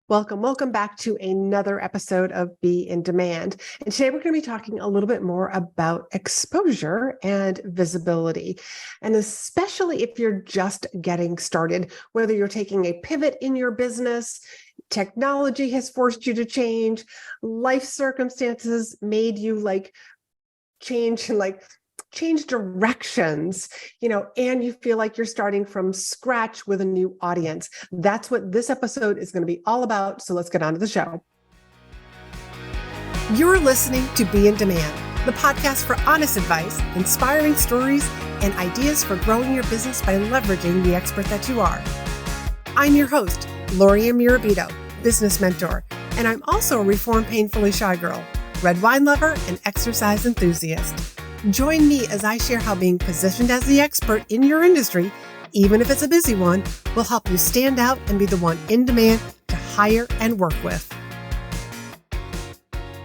Welcome back to another episode of Be in Demand. And today we're going to be talking a little bit more about exposure and visibility. And especially if you're just getting started, whether you're taking a pivot in your business, technology has forced you to change, life circumstances made you change directions, and you feel like you're starting from scratch with a new audience. That's what this episode is going to be all about. So let's get on to the show. You're listening to Be in Demand, the podcast for honest advice, inspiring stories, and ideas for growing your business by leveraging the expert that you are. I'm your host, Laurie-Ann, business mentor, and I'm also a reformed painfully shy girl, red wine lover, and exercise enthusiast. Join me as I share how being positioned as the expert in your industry, even if it's a busy one, will help you stand out and be the one in demand to hire and work with.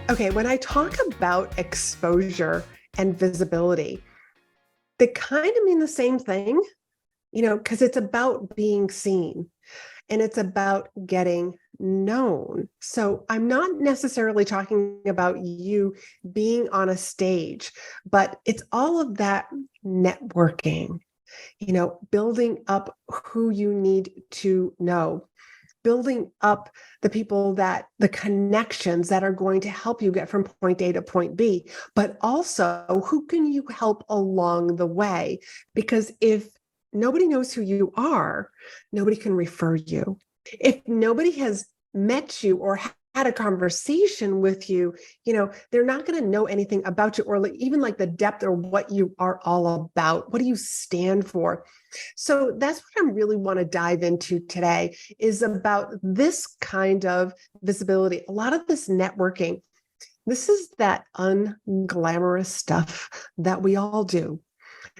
Okay, when I talk about exposure and visibility, they kind of mean the same thing, because it's about being seen and it's about getting known. So I'm not necessarily talking about you being on a stage, but it's all of that networking, building up who you need to know, building up the people the connections that are going to help you get from point A to point B, but also who can you help along the way? Because if nobody knows who you are, nobody can refer you. If nobody has met you or had a conversation with you, they're not going to know anything about you or even the depth or what you are all about. What do you stand for? So that's what I really want to dive into today, is about this kind of visibility. A lot of this networking, this is that unglamorous stuff that we all do.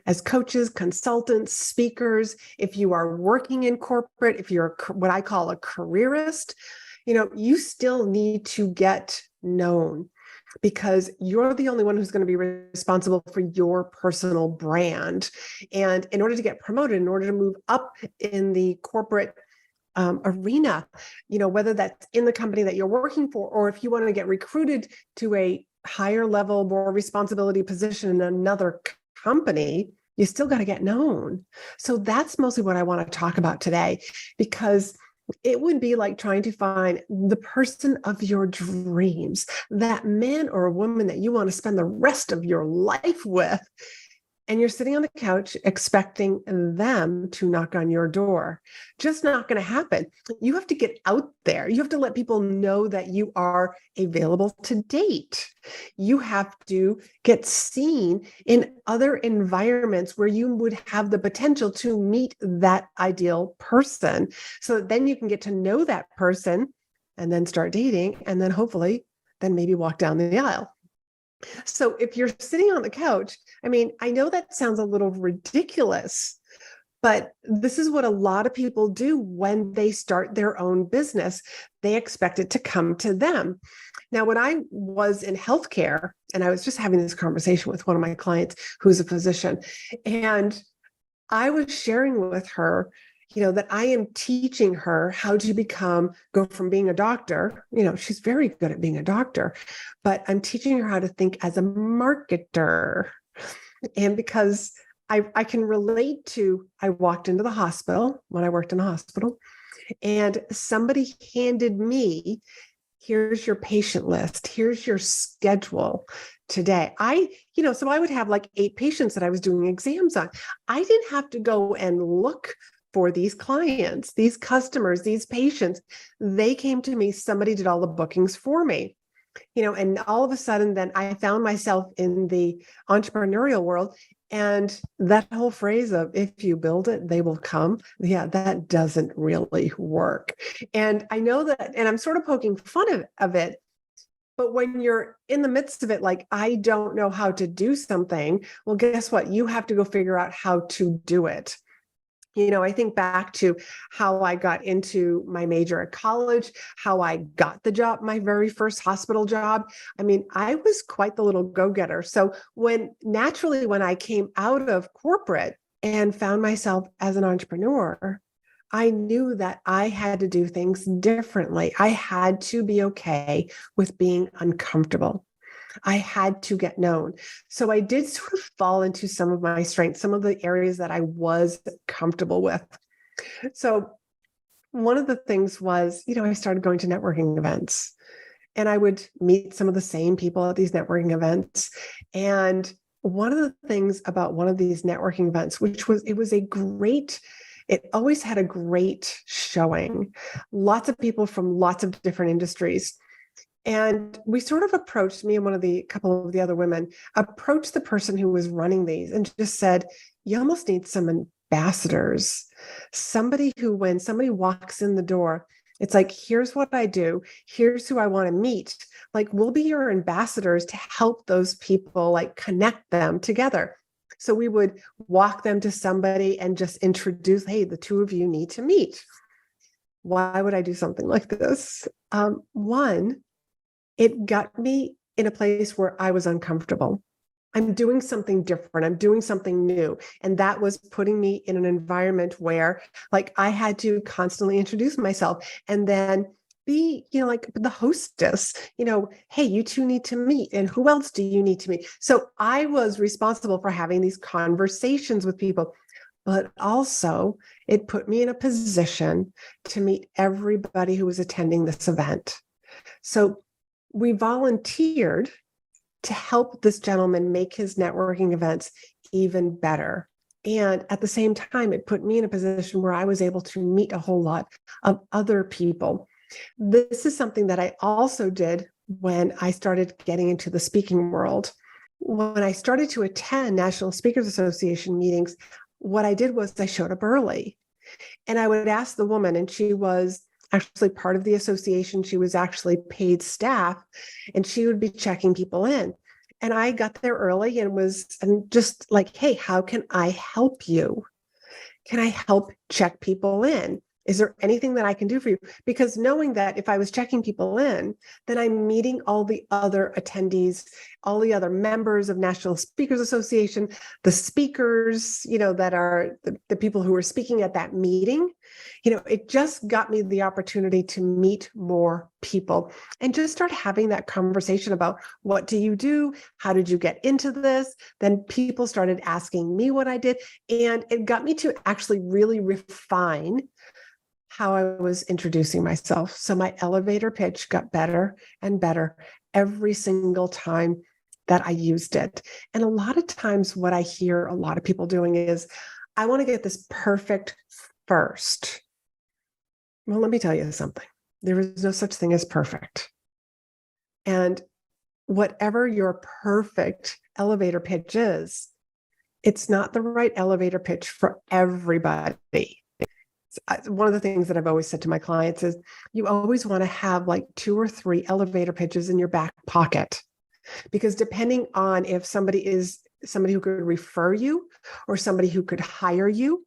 As coaches, consultants, speakers, if you are working in corporate, if you're what I call a careerist, you still need to get known because you're the only one who's going to be responsible for your personal brand. And in order to get promoted, in order to move up in the corporate arena, whether that's in the company that you're working for, or if you want to get recruited to a higher level, more responsibility position in another company, you still got to get known. So that's mostly what I want to talk about today, because it would be like trying to find the person of your dreams, that man or a woman that you want to spend the rest of your life with. And you're sitting on the couch expecting them to knock on your door. Just not going to happen. You have to get out there. You have to let people know that you are available to date. You have to get seen in other environments where you would have the potential to meet that ideal person. So that then you can get to know that person and then start dating, and then hopefully then maybe walk down the aisle. So if you're sitting on the couch, I know that sounds a little ridiculous, but this is what a lot of people do when they start their own business. They expect it to come to them. Now, when I was in healthcare, and I was just having this conversation with one of my clients who's a physician, and I was sharing with her that I am teaching her how to go from being a doctor. She's very good at being a doctor, but I'm teaching her how to think as a marketer. And because I can relate to, I walked into the hospital when I worked in a hospital, and somebody handed me, here's your patient list, here's your schedule today. So I would have 8 patients that I was doing exams on. I didn't have to go and look for these clients, these customers, these patients. They came to me, somebody did all the bookings for me, and all of a sudden then I found myself in the entrepreneurial world. And that whole phrase of, if you build it, they will come. Yeah, that doesn't really work. And I know that, and I'm sort of poking fun of it, but when you're in the midst of it, I don't know how to do something. Well, guess what? You have to go figure out how to do it. I think back to how I got into my major at college, how I got the job, my very first hospital job. I was quite the little go-getter. So when I came out of corporate and found myself as an entrepreneur, I knew that I had to do things differently. I had to be okay with being uncomfortable. I had to get known. So I did sort of fall into some of my strengths, some of the areas that I was comfortable with. So one of the things was, I started going to networking events, and I would meet some of the same people at these networking events. And one of the things about one of these networking events, it always had a great showing. Lots of people from lots of different industries. And we sort of approached, me and couple of the other women approached the person who was running these and just said, you almost need some ambassadors, somebody who, when somebody walks in the door, it's like, here's what I do, here's who I want to meet. Like, we'll be your ambassadors to help those people, like connect them together. So we would walk them to somebody and just introduce, hey, the two of you need to meet. Why would I do something like this? One, it got me in a place where I was uncomfortable. I'm doing something different. I'm doing something new. And that was putting me in an environment where, like, I had to constantly introduce myself and then be, like the hostess, hey, you two need to meet. And who else do you need to meet? So I was responsible for having these conversations with people, but also it put me in a position to meet everybody who was attending this event. So we volunteered to help this gentleman make his networking events even better. And at the same time, it put me in a position where I was able to meet a whole lot of other people. This is something that I also did when I started getting into the speaking world. When I started to attend National Speakers Association meetings, what I did was I showed up early. And I would ask the woman, and she was actually part of the association. She was actually paid staff, and she would be checking people in. And I got there early and just like, hey, how can I help you? Can I help check people in? Is there anything that I can do for you? Because knowing that if I was checking people in, then I'm meeting all the other attendees, all the other members of National Speakers Association, the speakers, that are the people who are speaking at that meeting. It just got me the opportunity to meet more people and just start having that conversation about, what do you do? How did you get into this? Then people started asking me what I did. And it got me to actually really refine how I was introducing myself. So my elevator pitch got better and better every single time that I used it. And a lot of times what I hear a lot of people doing is, I want to get this perfect first. Well, let me tell you something. There is no such thing as perfect. And whatever your perfect elevator pitch is, it's not the right elevator pitch for everybody. One of the things that I've always said to my clients is, you always want to have like 2 or 3 elevator pitches in your back pocket, because depending on if somebody is somebody who could refer you or somebody who could hire you,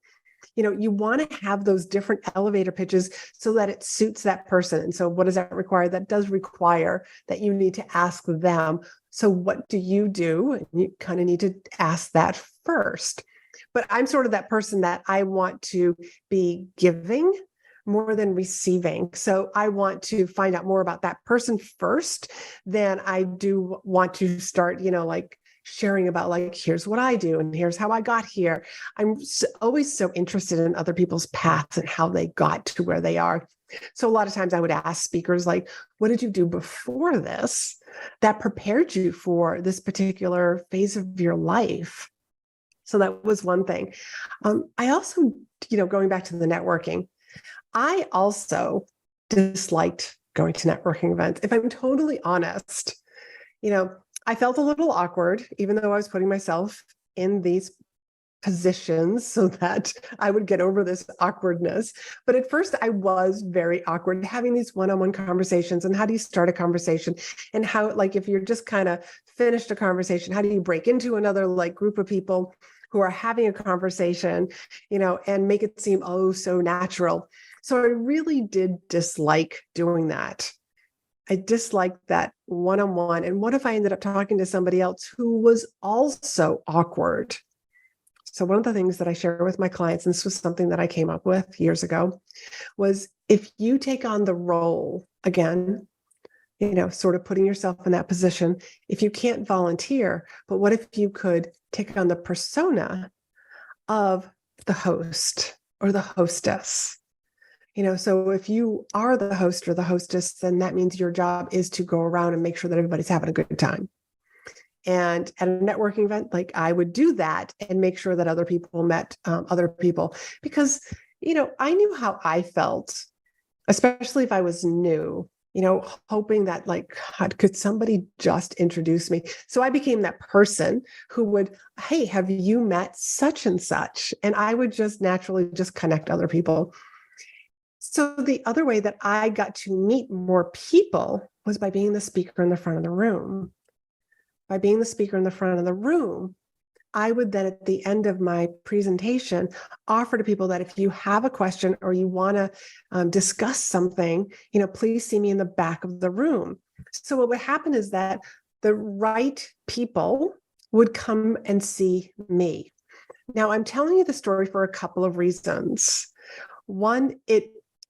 you want to have those different elevator pitches so that it suits that person. And so what does that require? That does require that you need to ask them, so what do you do? And you kind of need to ask that first. But I'm sort of that person that I want to be giving more than receiving. So I want to find out more about that person first than I do want to start, like sharing about, like, here's what I do and here's how I got here. I'm always so interested in other people's paths and how they got to where they are. So a lot of times I would ask speakers, like, what did you do before this that prepared you for this particular phase of your life? So that was one thing. I also, going back to the networking, I also disliked going to networking events. If I'm totally honest, I felt a little awkward, even though I was putting myself in these positions so that I would get over this awkwardness. But at first I was very awkward having these one-on-one conversations. And how do you start a conversation? And how, like, if you're just kind of finished a conversation, how do you break into another like group of people who are having a conversation, and make it seem oh so natural? So I really did dislike doing that. I disliked that one-on-one. And what if I ended up talking to somebody else who was also awkward? So one of the things that I share with my clients, and this was something that I came up with years ago, was if you take on the role again, sort of putting yourself in that position, if you can't volunteer, but what if you could take on the persona of the host or the hostess? So if you are the host or the hostess, then that means your job is to go around and make sure that everybody's having a good time. And at a networking event, like I would do that and make sure that other people met other people because, I knew how I felt, especially if I was new, hoping that like, God, could somebody just introduce me? So I became that person who would, hey, have you met such and such? And I would just naturally just connect other people. So the other way that I got to meet more people was by being the speaker in the front of the room. By being the speaker in the front of the room, I would then at the end of my presentation offer to people that if you have a question or you want to discuss something, please see me in the back of the room. So what would happen is that the right people would come and see me. Now, I'm telling you the story for a couple of reasons. One,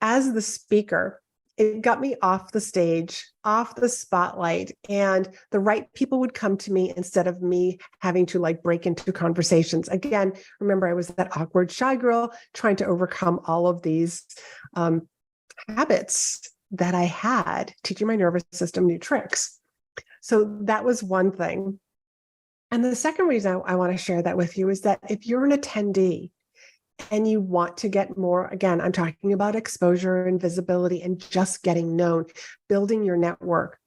as the speaker, it got me off the stage, off the spotlight, and the right people would come to me instead of me having to like break into conversations. Again, remember, I was that awkward shy girl trying to overcome all of these habits that I had, teaching my nervous system new tricks. So that was one thing. And the second reason I want to share that with you is that if you're an attendee, and you want to get more, again, I'm talking about exposure and visibility and just getting known, building your network,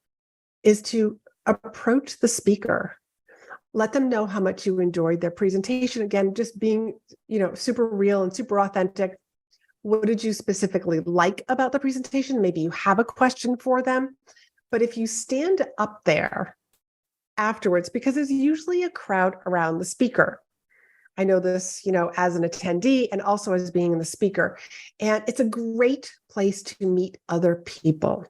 is to approach the speaker. Let them know how much you enjoyed their presentation. Again, just being, super real and super authentic. What did you specifically like about the presentation? Maybe you have a question for them. But if you stand up there afterwards, because there's usually a crowd around the speaker. I know this, as an attendee and also as being the speaker. And it's a great place to meet other people.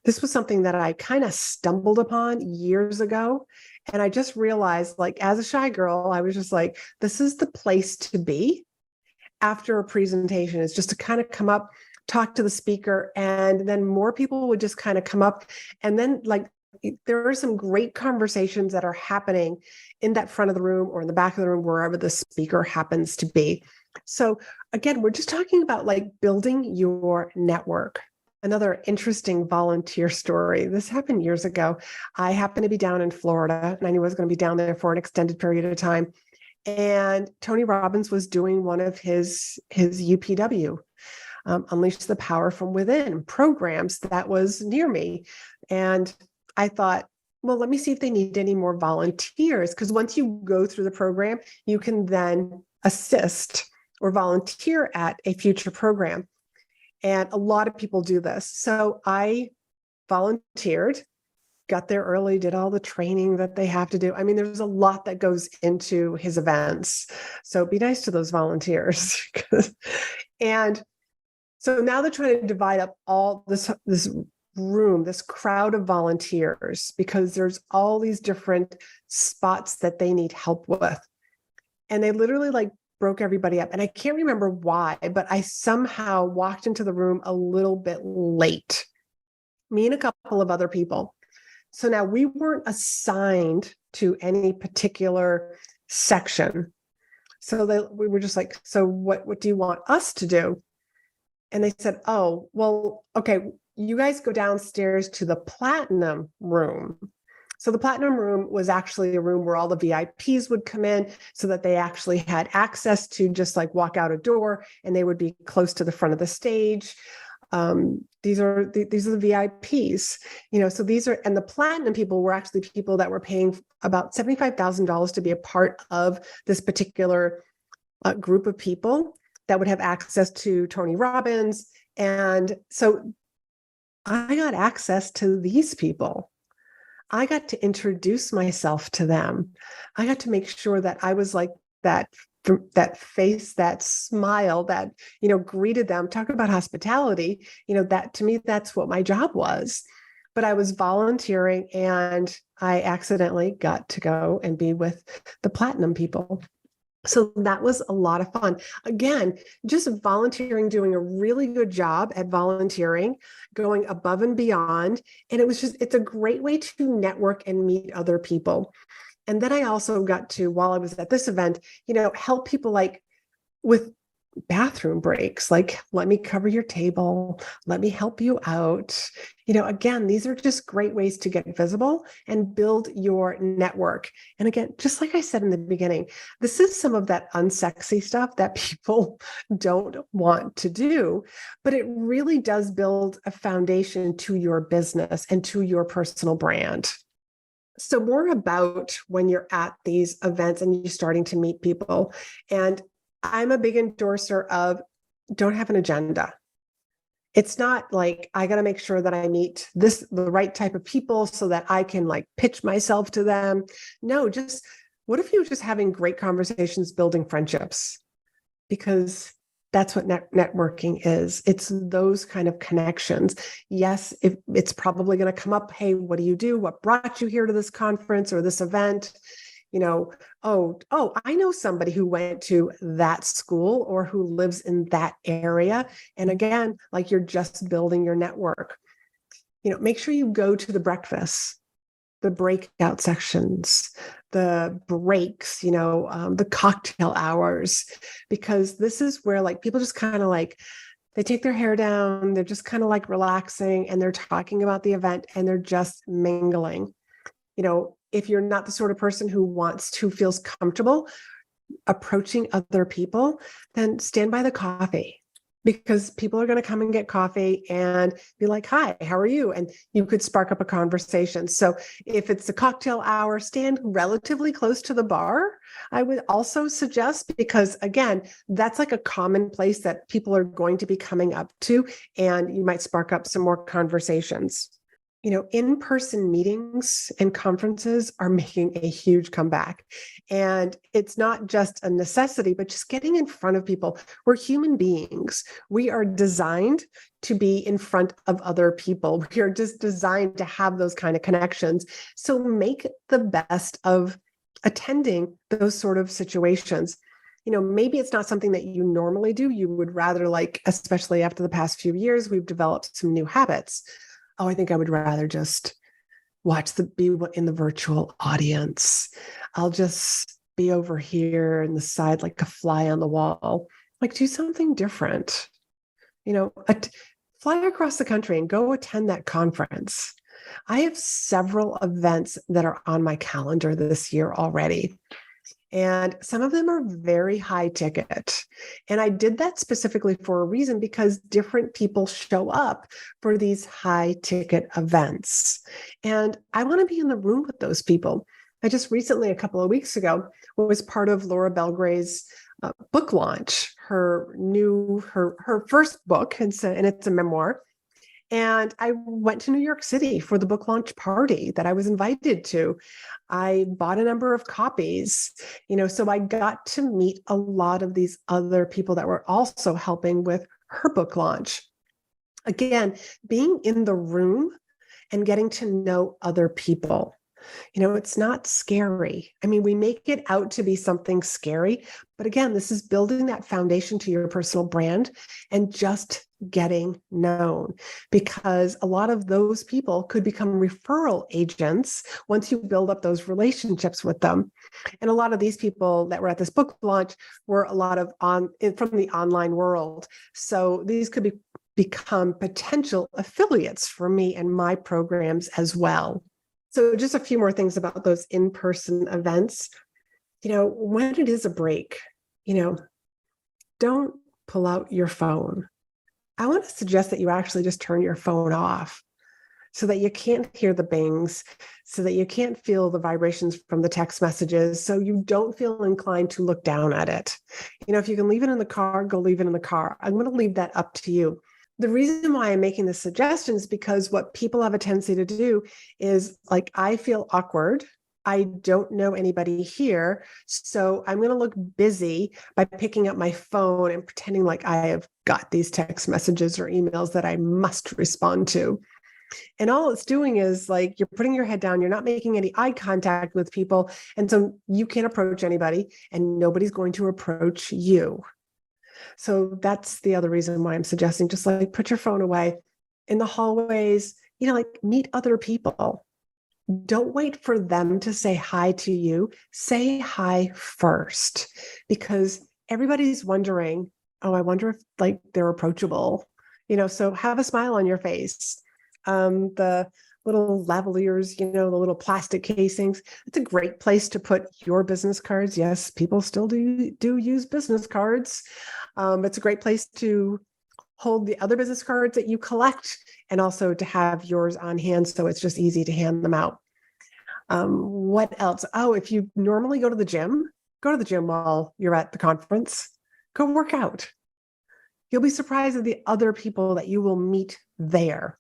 This was something that I kind of stumbled upon years ago. And I just realized, like, as a shy girl, I was just like, this is the place to be after a presentation, is just to kind of come up, talk to the speaker, and then more people would just kind of come up. And then, like, there are some great conversations that are happening in that front of the room or in the back of the room, wherever the speaker happens to be. So again, we're just talking about like building your network. Another interesting volunteer story. This happened years ago. I happened to be down in Florida, and I knew I was going to be down there for an extended period of time. And Tony Robbins was doing one of his UPW, Unleash the Power from Within programs that was near me. And I thought, well, let me see if they need any more volunteers, because once you go through the program, you can then assist or volunteer at a future program. And a lot of people do this. So I volunteered, got there early, did all the training that they have to do. I mean, there's a lot that goes into his events. So be nice to those volunteers. And so now they're trying to divide up all this room, this crowd of volunteers, because there's all these different spots that they need help with. And they literally like broke everybody up. And I can't remember why, but I somehow walked into the room a little bit late, me and a couple of other people. So now we weren't assigned to any particular section. So we were just like, so what do you want us to do? And they said, oh, well, okay, you guys go downstairs to the platinum room. So the platinum room was actually a room where all the VIPs would come in, so that they actually had access to just like walk out a door, and they would be close to the front of the stage. These are the VIPs, so these are, and the platinum people were actually people that were paying about $75,000 to be a part of this particular group of people that would have access to Tony Robbins. And so I got access to these people. I got to introduce myself to them. I got to make sure that I was like that face, that smile, that, greeted them. Talk about hospitality, that to me, that's what my job was. But I was volunteering, and I accidentally got to go and be with the platinum people. So that was a lot of fun. Again, just volunteering, doing a really good job at volunteering, going above and beyond. And it's a great way to network and meet other people. And then I also got to, while I was at this event, help people like with bathroom breaks, like, let me cover your table, let me help you out. Again, these are just great ways to get visible and build your network. And again, just like I said in the beginning, this is some of that unsexy stuff that people don't want to do, but it really does build a foundation to your business and to your personal brand. So more about when you're at these events and you're starting to meet people. And I'm a big endorser of don't have an agenda. It's not like I got to make sure that I meet the right type of people so that I can like pitch myself to them. No, just what if you're just having great conversations, building friendships? Because that's what networking is. It's those kind of connections. Yes, it's probably going to come up. Hey, what do you do? What brought you here to this conference or this event? I know somebody who went to that school or who lives in that area. And again, like you're just building your network. Make sure you go to the breakfasts, the breakout sections, the breaks, the cocktail hours, because this is where like people just kind of like, they take their hair down, they're just kind of like relaxing and they're talking about the event and they're just mingling. If you're not the sort of person who feels comfortable approaching other people, then stand by the coffee, because people are going to come and get coffee and be like, hi, how are you? And you could spark up a conversation. So if it's a cocktail hour, stand relatively close to the bar. I would also suggest, because again, that's like a common place that people are going to be coming up to, and you might spark up some more conversations. In-person meetings and conferences are making a huge comeback. And it's not just a necessity, but just getting in front of people. We're human beings. We are designed to be in front of other people. We are just designed to have those kind of connections. So make the best of attending those sort of situations. Maybe it's not something that you normally do. You would rather, like, especially after the past few years, we've developed some new habits. Oh, I think I would rather just be in the virtual audience. I'll just be over here in the side like a fly on the wall. Like, do something different. Fly across the country and go attend that conference. I have several events that are on my calendar this year already. And some of them are very high ticket. And I did that specifically for a reason, because different people show up for these high ticket events. And I want to be in the room with those people. I just recently, a couple of weeks ago, was part of Laura Belgrave's book launch, her first book, and it's a memoir. And I went to New York City for the book launch party that I was invited to. I bought a number of copies, so I got to meet a lot of these other people that were also helping with her book launch. Again, being in the room and getting to know other people. It's not scary. I mean, we make it out to be something scary, but again, this is building that foundation to your personal brand and just getting known, because a lot of those people could become referral agents once you build up those relationships with them. And a lot of these people that were at this book launch were a lot of from the online world. So these could become potential affiliates for me and my programs as well. So just a few more things about those in-person events. When it is a break, don't pull out your phone. I want to suggest that you actually just turn your phone off so that you can't hear the bings, so that you can't feel the vibrations from the text messages, so you don't feel inclined to look down at it. If you can leave it in the car, go leave it in the car. I'm going to leave that up to you. The reason why I'm making this suggestion is because what people have a tendency to do is, like, I feel awkward. I don't know anybody here, so I'm going to look busy by picking up my phone and pretending like I have got these text messages or emails that I must respond to. And all it's doing is like you're putting your head down, you're not making any eye contact with people. And so you can't approach anybody and nobody's going to approach you. So that's the other reason why I'm suggesting just like put your phone away in the hallways, like meet other people. Don't wait for them to say hi to you. Say hi first, because everybody's wondering, oh, I wonder if like they're approachable, so have a smile on your face. The little lavaliers, the little plastic casings, it's a great place to put your business cards. Yes, people still do use business cards. It's a great place to hold the other business cards that you collect and also to have yours on hand. So it's just easy to hand them out. What else? Oh, if you normally go to the gym while you're at the conference, go work out. You'll be surprised at the other people that you will meet there.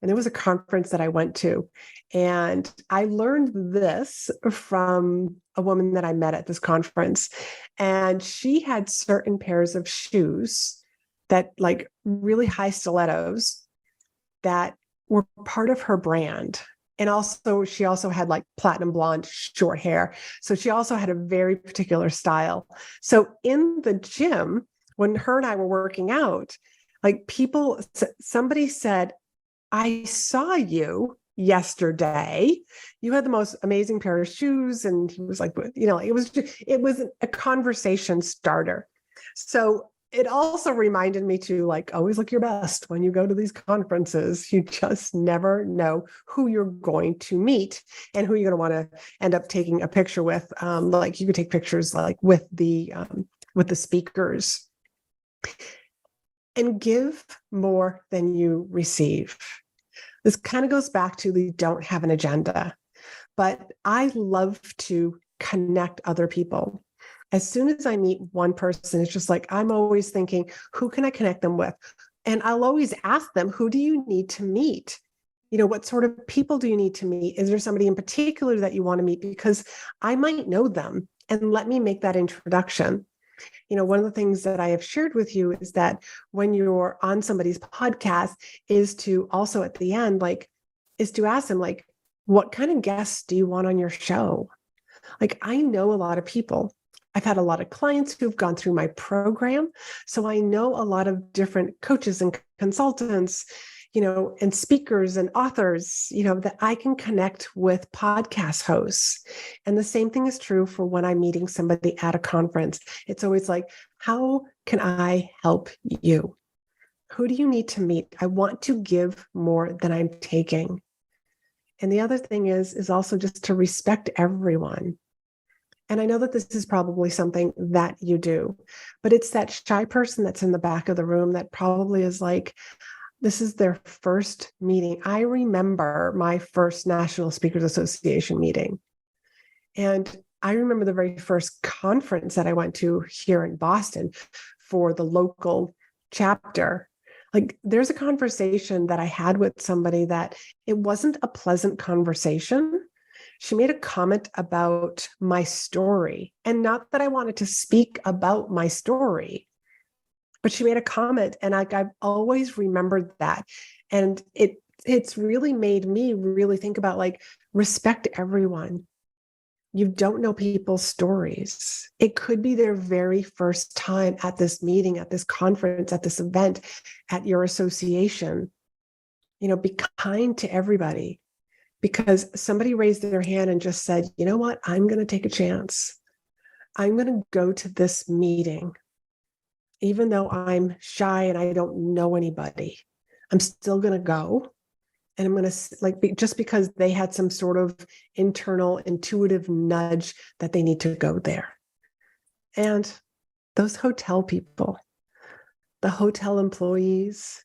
And there was a conference that I went to, and I learned this from a woman that I met at this conference. And she had certain pairs of shoes that like really high stilettos that were part of her brand. And also, she also had like platinum blonde short hair. So she also had a very particular style. So in the gym, when her and I were working out, like somebody said, I saw you yesterday. You had the most amazing pair of shoes. And he was like, it was a conversation starter. So it also reminded me to like always look your best when you go to these conferences. You just never know who you're going to meet and who you're going to want to end up taking a picture with. Like you could take pictures like with the speakers. And give more than you receive. This kind of goes back to the don't have an agenda, but I love to connect other people. As soon as I meet one person, it's just like, I'm always thinking, who can I connect them with? And I'll always ask them, who do you need to meet? What sort of people do you need to meet? Is there somebody in particular that you want to meet? Because I might know them, and let me make that introduction. One of the things that I have shared with you is that when you're on somebody's podcast is to also at the end, is to ask them, like, what kind of guests do you want on your show? Like, I know a lot of people. I've had a lot of clients who've gone through my program. So I know a lot of different coaches and consultants, and speakers and authors, that I can connect with podcast hosts. And the same thing is true for when I'm meeting somebody at a conference. It's always like, how can I help you? Who do you need to meet? I want to give more than I'm taking. And the other thing is also just to respect everyone. And I know that this is probably something that you do, but it's that shy person that's in the back of the room that probably is like, this is their first meeting. I remember my first National Speakers Association meeting. And I remember the very first conference that I went to here in Boston for the local chapter. Like, there's a conversation that I had with somebody that it wasn't a pleasant conversation. She made a comment about my story, and not that I wanted to speak about my story, but she made a comment, and I've always remembered that. And it's really made me really think about, like, respect everyone. You don't know people's stories. It could be their very first time at this meeting, at this conference, at this event, at your association. Be kind to everybody, because somebody raised their hand and just said, you know what, I'm going to take a chance. I'm going to go to this meeting. Even though I'm shy and I don't know anybody, I'm still going to go. And I'm going to just because they had some sort of internal intuitive nudge that they need to go there. And those hotel people, the hotel employees,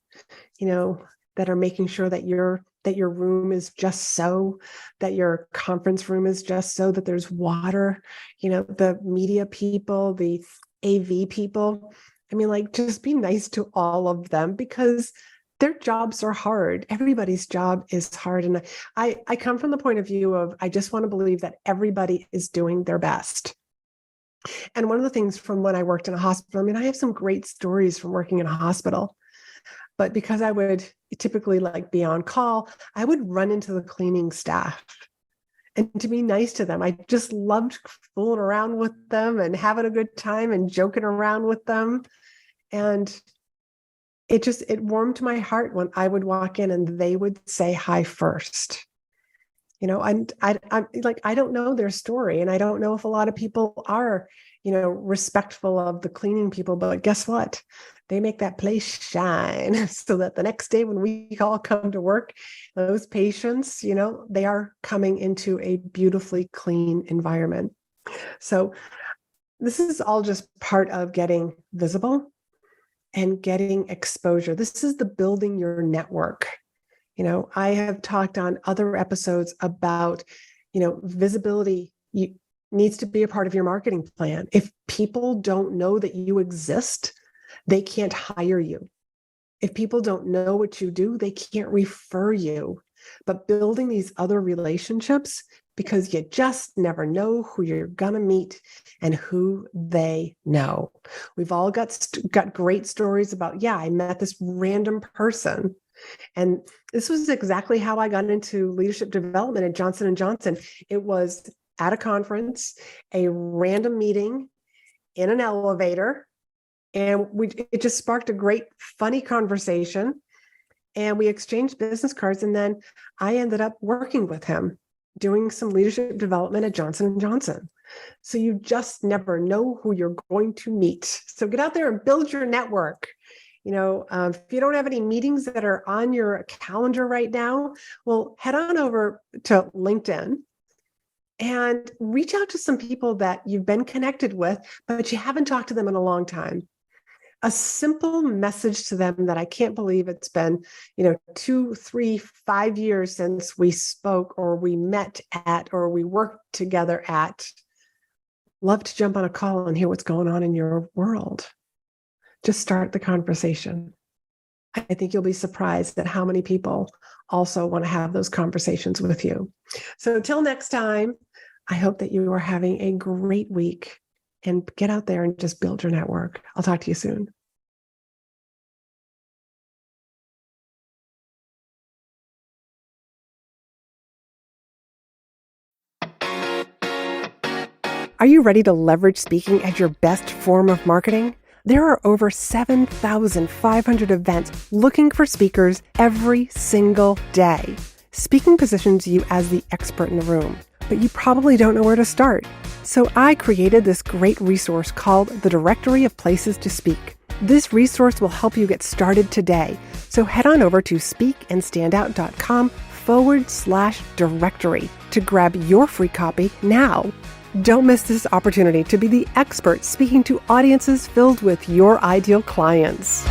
that are making sure that your room is just so, that your conference room is just so, that there's water, the media people, the AV people. I mean, just be nice to all of them, because their jobs are hard. Everybody's job is hard. And I come from the point of view of, I just want to believe that everybody is doing their best. And one of the things from when I worked in a hospital, I mean, I have some great stories from working in a hospital. But because I would typically like be on call, I would run into the cleaning staff and to be nice to them. I just loved fooling around with them and having a good time and joking around with them. And it warmed my heart when I would walk in and they would say hi first. I'm like, I don't know their story, and I don't know if a lot of people are, respectful of the cleaning people, but guess what? They make that place shine so that the next day when we all come to work, those patients, they are coming into a beautifully clean environment. So this is all just part of getting visible and getting exposure. This is the building your network. I have talked on other episodes about, visibility needs to be a part of your marketing plan. If people don't know that you exist, they can't hire you. If people don't know what you do, they can't refer you. But building these other relationships, because you just never know who you're going to meet and who they know. We've all got great stories about, I met this random person. And this was exactly how I got into leadership development at Johnson & Johnson. It was at a conference, a random meeting in an elevator, and it just sparked a great, funny conversation. And we exchanged business cards. And then I ended up working with him, doing some leadership development at Johnson & Johnson. So you just never know who you're going to meet. So get out there and build your network. If you don't have any meetings that are on your calendar right now, well, head on over to LinkedIn and reach out to some people that you've been connected with, but you haven't talked to them in a long time. A simple message to them that I can't believe it's been, 2, 3, 5 years since we spoke or we met at, or we worked together at. Love to jump on a call and hear what's going on in your world. Just start the conversation. I think you'll be surprised at how many people also want to have those conversations with you. So till next time, I hope that you are having a great week and get out there and just build your network. I'll talk to you soon. Are you ready to leverage speaking as your best form of marketing? There are over 7,500 events looking for speakers every single day. Speaking positions you as the expert in the room, but you probably don't know where to start. So I created this great resource called the Directory of Places to Speak. This resource will help you get started today. So head on over to speakandstandout.com/directory to grab your free copy now. Don't miss this opportunity to be the expert speaking to audiences filled with your ideal clients.